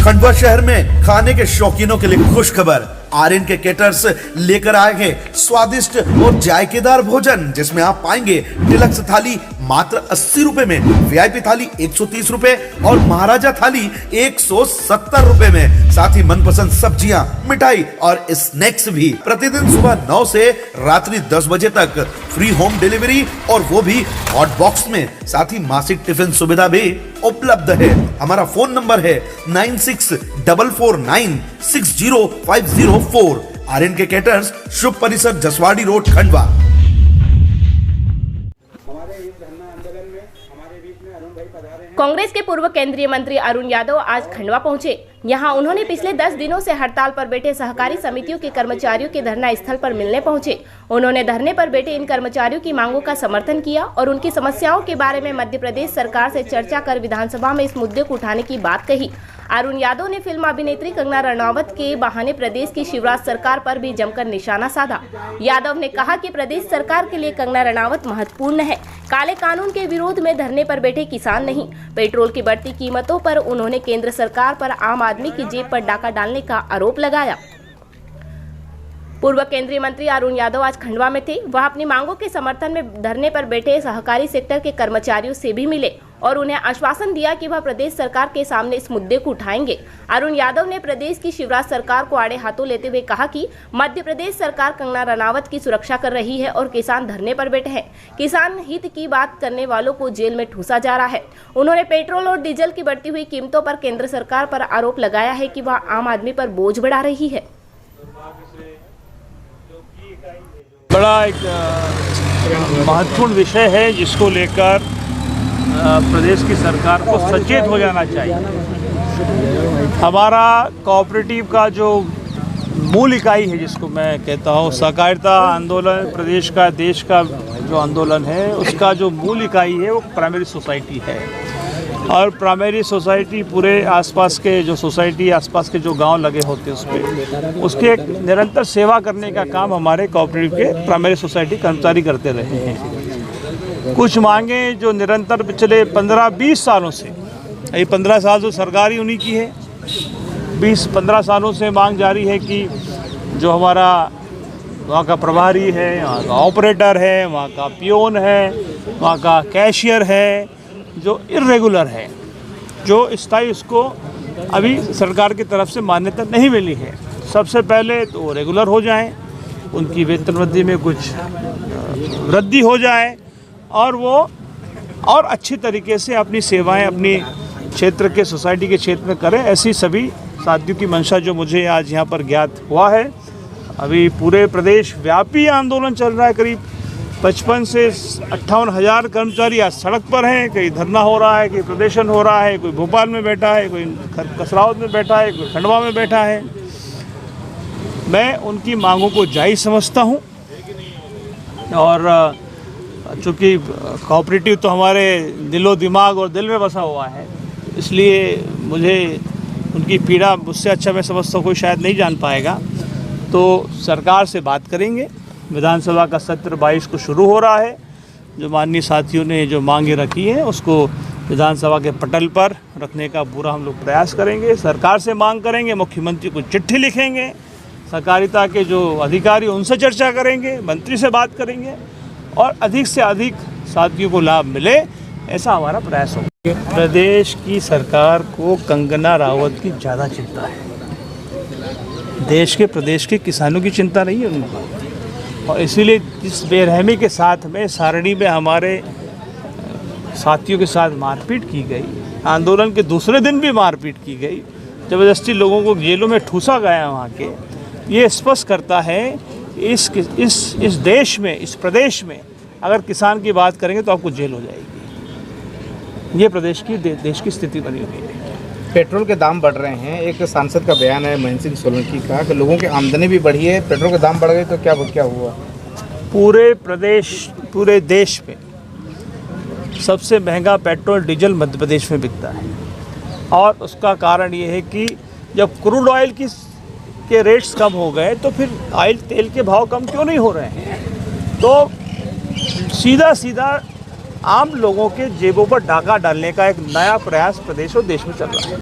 खंडवा शहर में खाने के शौकीनों के लिए खुश खबर। आर्यन के केटर्स लेकर आए हैं स्वादिष्ट और जायकेदार भोजन, जिसमें आप पाएंगे डिलक्स थाली मात्र 80 रुपए में, वीआईपी थाली 130 रुपए और महाराजा थाली 170 रुपए में। साथ ही मनपसंद सब्जियां, मिठाई और स्नैक्स भी। प्रतिदिन सुबह 9 से रात्रि 10 बजे तक फ्री होम डिलीवरी, और वो भी हॉट बॉक्स में। साथ ही मासिक टिफिन सुविधा भी उपलब्ध है। हमारा फोन नंबर है 9644960504। आर्यन के केटर्स, शुभ परिसर, जसवाड़ी रोड, खंडवा। कांग्रेस के पूर्व केंद्रीय मंत्री अरुण यादव आज खंडवा पहुंचे। यहां उन्होंने पिछले 10 दिनों से हड़ताल पर बैठे सहकारी समितियों के कर्मचारियों के धरना स्थल पर मिलने पहुंचे। उन्होंने धरने पर बैठे इन कर्मचारियों की मांगों का समर्थन किया और उनकी समस्याओं के बारे में मध्य प्रदेश सरकार से चर्चा कर विधानसभा में इस मुद्दे को उठाने की बात कही। अरुण यादव ने फिल्म अभिनेत्री कंगना रनौत के बहाने प्रदेश की शिवराज सरकार पर भी जमकर निशाना साधा। यादव ने कहा कि प्रदेश सरकार के लिए कंगना रनौत महत्वपूर्ण है। काले कानून के विरोध में धरने पर बैठे किसान नहीं। पेट्रोल की बढ़ती कीमतों पर उन्होंने केंद्र सरकार पर आम आदमी की जेब पर डाका डालने का आरोप लगाया। पूर्व केंद्रीय मंत्री अरुण यादव आज खंडवा में थे। वह अपनी मांगों के समर्थन में धरने पर बैठे सहकारी सेक्टर के कर्मचारियों से भी मिले और उन्हें आश्वासन दिया कि वह प्रदेश सरकार के सामने इस मुद्दे को उठाएंगे। अरुण यादव ने प्रदेश की शिवराज सरकार को आड़े हाथों लेते हुए कहा कि मध्य प्रदेश सरकार कंगना रनौत की सुरक्षा कर रही है और किसान धरने पर बैठे हैं। किसान हित की बात करने वालों को जेल में ठूसा जा रहा है। उन्होंने पेट्रोल और डीजल की बढ़ती हुई कीमतों पर केंद्र सरकार पर आरोप लगाया है कि वह आम आदमी पर बोझ बढ़ा रही है। बड़ा एक महत्वपूर्ण विषय है जिसको लेकर प्रदेश की सरकार को सचेत हो जाना चाहिए। हमारा कोऑपरेटिव का जो मूल इकाई है, जिसको मैं कहता हूँ सहकारिता आंदोलन, प्रदेश का, देश का जो आंदोलन है, उसका जो मूल इकाई है वो प्राइमरी सोसाइटी है। और प्राइमरी सोसाइटी पूरे आसपास के जो सोसाइटी, आसपास के जो गांव लगे होते हैं उसमें उसके एक निरंतर सेवा करने का काम हमारे कोऑपरेटिव के प्राइमरी सोसाइटी कर्मचारी करते रहे हैं। कुछ मांगे जो निरंतर पिछले 15-20 सालों से, ये 15 साल तो सरकार ही उन्हीं की है, 20-15 सालों से मांग जारी है कि जो हमारा वहाँ का प्रभारी है, वहाँ का ऑपरेटर है, वहाँ का पियोन है, वहाँ का कैशियर है, जो इर्रेगुलर है, जो स्थायी, उसको अभी सरकार की तरफ से मान्यता नहीं मिली है। सबसे पहले तो वो रेगुलर हो जाएं, उनकी वेतन वृद्धि में कुछ वृद्धि हो जाए और वो और अच्छी तरीके से अपनी सेवाएं अपनी क्षेत्र के, सोसाइटी के क्षेत्र में करें। ऐसी सभी साथियों की मंशा जो मुझे आज यहाँ पर ज्ञात हुआ है। अभी पूरे प्रदेश व्यापी आंदोलन चल रहा है। करीब 55 से 58,000 कर्मचारी आज सड़क पर हैं। कहीं धरना हो रहा है, कहीं प्रदर्शन हो रहा है, कोई भोपाल में बैठा है, कोई कसरावत में बैठा है, कोई खंडवा में बैठा है। मैं उनकी मांगों को जायज़ समझता हूं और चूँकि कोऑपरेटिव तो हमारे दिलो दिमाग और दिल में बसा हुआ है, इसलिए मुझे उनकी पीड़ा मुझसे अच्छा मैं समझता हूँ कोई शायद नहीं जान पाएगा। तो सरकार से बात करेंगे। विधानसभा का सत्र 22 को शुरू हो रहा है। जो माननीय साथियों ने जो मांगे रखी हैं उसको विधानसभा के पटल पर रखने का पूरा हम लोग प्रयास करेंगे। सरकार से मांग करेंगे, मुख्यमंत्री को चिट्ठी लिखेंगे, सहकारिता के जो अधिकारी उनसे चर्चा करेंगे, मंत्री से बात करेंगे और अधिक से अधिक साथियों को लाभ मिले, ऐसा हमारा प्रयास होगा। प्रदेश की सरकार को कंगना रनौत की ज़्यादा चिंता है। देश के, प्रदेश के किसानों की चिंता नहीं है उनको, और इसीलिए जिस बेरहमी के साथ में सारणी में हमारे साथियों के साथ मारपीट की गई, आंदोलन के दूसरे दिन भी मारपीट की गई, ज़बरदस्ती लोगों को जेलों में ठूसा गया वहाँ के, ये स्पष्ट करता है इस देश में, इस प्रदेश में अगर किसान की बात करेंगे तो आपको जेल हो जाएगी। ये प्रदेश की, देश की स्थिति बनी हुई है। पेट्रोल के दाम बढ़ रहे हैं। एक सांसद का बयान है महेंद्र सिंह सोलंकी का कि लोगों की आमदनी भी बढ़ी है, पेट्रोल के दाम बढ़ गए तो क्या हुआ? पूरे देश में सबसे महंगा पेट्रोल डीजल मध्य प्रदेश में बिकता है और उसका कारण ये है कि जब क्रूड ऑयल के रेट्स कम हो गए तो फिर ऑयल तेल के भाव कम क्यों नहीं हो रहे हैं? तो सीधा आम लोगों के जेबों पर डाका डालने का एक नया प्रयास प्रदेश और देश में चल रहा है।